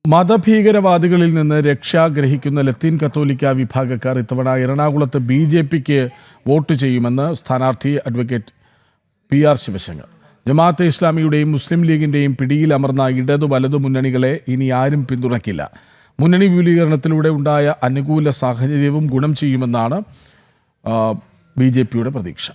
മതഭീകരവാദികളിൽ നിന്ന് രക്ഷാഗ്രഹിക്കുന്ന ലത്തീൻ കത്തോലിക്ക വിഭാഗക്കാർ ഇത്തവണ എറണാകുളത്ത് BJPക്ക് വോട്ട് ചെയ്യുമെന്ന് സ്ഥാനാർത്ഥി അഡ്വക്കേറ്റ് PR ശിവശങ്കർ. ജമാഅത്തെ ഇസ്ലാമിയുടെയും മുസ്ലിം ലീഗിൻ്റെയും പിടിയിലമർന്ന ഇടതു വലതു മുന്നണികളെ ഇനി ആരും പിന്തുണയ്ക്കില്ല. മുന്നണി വിപുലീകരണത്തിലൂടെ ഉണ്ടായ അനുകൂല സാഹചര്യവും ഗുണം ചെയ്യുമെന്നാണ് BJPയുടെ പ്രതീക്ഷ.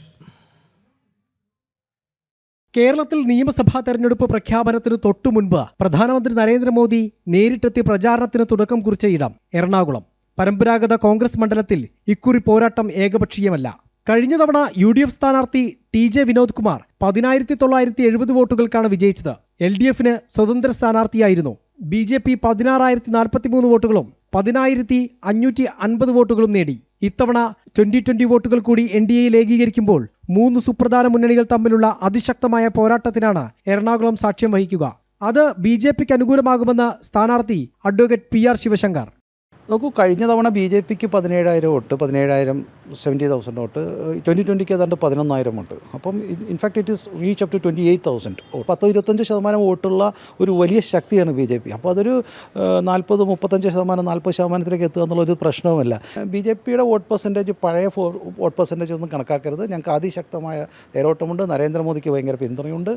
കേരളത്തിൽ നിയമസഭാ തെരഞ്ഞെടുപ്പ് പ്രഖ്യാപനത്തിന് തൊട്ടു മുൻപ് പ്രധാനമന്ത്രി നരേന്ദ്രമോദി നേരിട്ടെത്തി പ്രചാരണത്തിന് തുടക്കം കുറിച്ച ഇടം എറണാകുളം. പരമ്പരാഗത കോൺഗ്രസ് മണ്ഡലത്തിൽ ഇക്കുറി പോരാട്ടം ഏകപക്ഷീയമല്ല. കഴിഞ്ഞ തവണ UDF സ്ഥാനാർത്ഥി TJ വിനോദ് കുമാർ 10,970 വോട്ടുകൾക്കാണ് വിജയിച്ചത്. LDFന് സ്വതന്ത്ര സ്ഥാനാർത്ഥിയായിരുന്നു. BJP 16,043 വോട്ടുകളും 10,550 വോട്ടുകളും നേടി. ഇത്തവണ 2020 വോട്ടുകൾ കൂടി NDAയിൽ ഏകീകരിക്കുമ്പോൾ 3 സുപ്രധാന മുന്നണികൾ തമ്മിലുള്ള അതിശക്തമായ പോരാട്ടത്തിനാണ് എറണാകുളം സാക്ഷ്യം വഹിക്കുക. അത് BJPക്ക് അനുകൂലമാകുമെന്ന് സ്ഥാനാർത്ഥി അഡ്വക്കേറ്റ് PR ശിവശങ്കർ. നോക്കൂ, കഴിഞ്ഞ തവണ BJPക്ക് 17,000 വോട്ട്, 70,000 വോട്ട്, 2020 ഏതാണ്ട് 11,000 വോട്ട്. അപ്പം in fact it is reach up to 28,000 vote. 10-25% വോട്ടുള്ള ഒരു വലിയ ശക്തിയാണ് BJP. അപ്പോൾ അതൊരു 40-35%, 40% എത്തുക എന്നുള്ളൊരു പ്രശ്നവുമല്ല. BJPയുടെ വോട്ട് പെർസെൻറ്റേജ് പഴയ വോട്ട് പെർസെൻറ്റേജ് ഒന്നും കണക്കാക്കരുത്. ഞങ്ങൾക്ക് അതിശക്തമായ തേരോട്ടമുണ്ട്. നരേന്ദ്രമോദിക്ക് ഭയങ്കര പിന്തുണയുണ്ട്.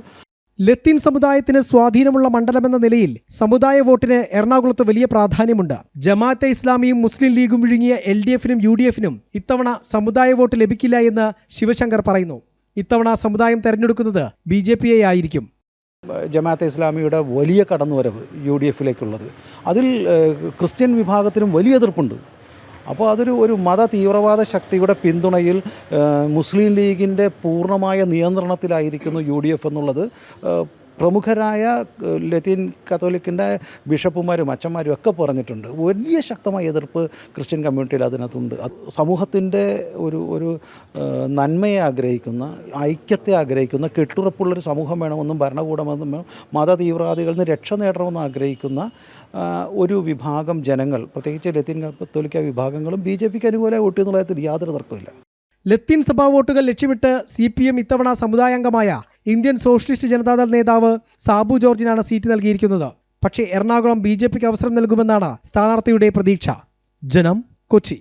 ലത്തീൻ സമുദായത്തിന് സ്വാധീനമുള്ള മണ്ഡലമെന്ന നിലയിൽ സമുദായ വോട്ടിന് എറണാകുളത്ത് വലിയ പ്രാധാന്യമുണ്ട്. ജമാഅത്തെ ഇസ്ലാമിയും മുസ്ലിം ലീഗും വിഴുങ്ങിയ LDFനും UDFനും ഇത്തവണ സമുദായ വോട്ട് ലഭിക്കില്ല എന്ന് ശിവശങ്കർ പറയുന്നു. ഇത്തവണ സമുദായം തെരഞ്ഞെടുക്കുന്നത് BJPയെ ആയിരിക്കും. ജമാഅത്തെ ഇസ്ലാമിയുടെ വലിയ കടന്നുവരവ് UDFിലേക്കുള്ളത്, അതിൽ ക്രിസ്ത്യൻ വിഭാഗത്തിനും വലിയ എതിർപ്പുണ്ട്. അപ്പോൾ ഒരു മത തീവ്രവാദ ശക്തിയുടെ പിന്തുണയിൽ മുസ്ലിം ലീഗിൻ്റെ പൂർണ്ണമായ നിയന്ത്രണത്തിലായിരിക്കുന്നു UDF എന്നുള്ളത് പ്രമുഖരായ ലത്തീൻ കത്തോലിക്കിൻ്റെ ബിഷപ്പുമാരും അച്ഛന്മാരും ഒക്കെ പറഞ്ഞിട്ടുണ്ട്. വലിയ ശക്തമായ എതിർപ്പ് ക്രിസ്ത്യൻ കമ്മ്യൂണിറ്റിയിൽ അതിനകത്തുണ്ട്. സമൂഹത്തിൻ്റെ ഒരു നന്മയെ ആഗ്രഹിക്കുന്ന, ഐക്യത്തെ ആഗ്രഹിക്കുന്ന, കെട്ടുറപ്പുള്ളൊരു സമൂഹം വേണമെന്നും ഭരണകൂടമെന്നും മത തീവ്രവാദികളിൽ നിന്ന് രക്ഷ നേടണമെന്ന് ആഗ്രഹിക്കുന്ന ഒരു വിഭാഗം ജനങ്ങൾ, പ്രത്യേകിച്ച് ലത്തീൻ കത്തോലിക്ക വിഭാഗങ്ങളും BJPക്ക് അനുകൂലമായി വോട്ട് എന്നുള്ള കാര്യത്തിൽ യാതൊരു തർക്കമില്ല. ലത്തീൻ സഭാ വോട്ടുകൾ ലക്ഷ്യമിട്ട് CPM ഇത്തവണ സമുദായാംഗമായ ഇന്ത്യൻ സോഷ്യലിസ്റ്റ് ജനതാദൾ നേതാവ് സാബു ജോർജിനാണ് സീറ്റ് നൽകിയിരിക്കുന്നത്. പക്ഷേ എറണാകുളം BJPക്ക് അവസരം നൽകുമെന്നാണ് സ്ഥാനാർത്ഥിയുടെ പ്രതീക്ഷ. ജനം, കൊച്ചി.